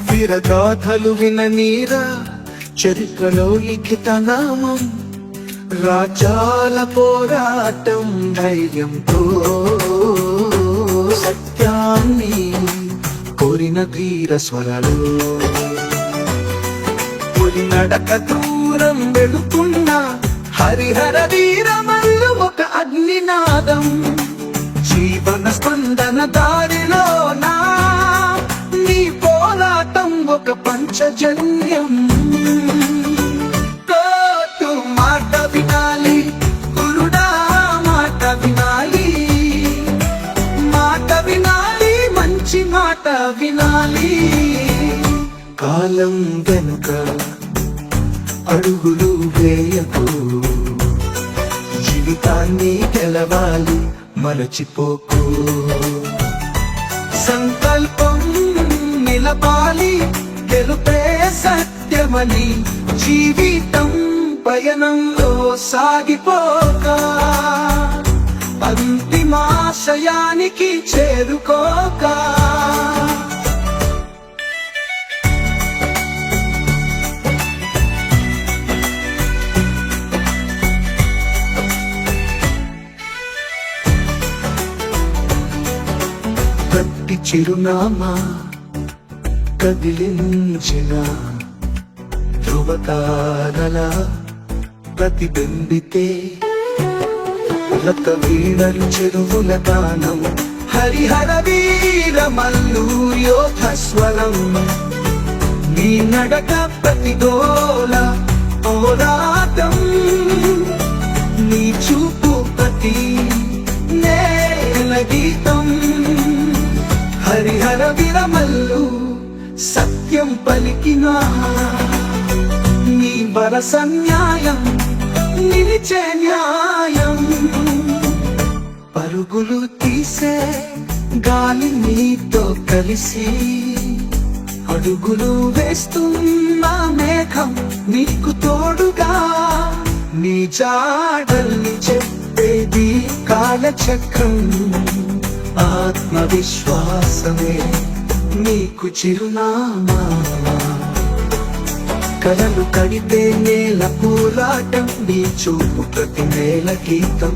వీరగాథలు విననీరా చరిత్రలో లిఖిత నామం, రాజ్యాల పోరాటం ధైర్యంతో సత్యాన్ని కోరిన ధీర స్వరాలు. నడక దూరం వెళుతున్న హరిహర వీరమల్లు ఒక అగ్నినాదం, జీవన స్పందన దారిలో నా నీ పోరాటం ఒక పంచజన్యం. కోటు మాట వినాలి గురుడా, మాట వినాలి, మాట వినాలి, మంచి మాట వినాలి. కాలం వెనుక అడుగులు వేయకు, జీవితాన్ని గెలవాలి మరచిపోకు. సంకల్పం నిలపాలి గెలుపే సత్యమని, జీవితం పయనంలో సాగిపోక అంతిమాశయానికి చేరుకోక. ప్రతి చిరునామా కదిలించిన ధ్రువతారల ప్రతిబింబితే, లత వీణలు చెరువుల గానం, హరిహర వీరమల్లు యోధ స్వరం. నీ నడక ప్రతిగోల పోరాటం, నీ చూపు ప్రతి నేల గీతం. హరిహర వీరమల్లు సత్యం పలికిన నీ వరస న్యాయం నిలిచే న్యాయం. పరుగులు తీసే గాలి నీతో కలిసి, అడుగులు వేస్తున్న మేఘం నీకు తోడుగా. నీ జాడల్ని చెప్పేది కాలచక్రం, ఆత్మవిశ్వాసమే నీకు చిరునామా. కలలు కడితే నేల పోరాటం, నీ చూపు ప్రతి నేల గీతం.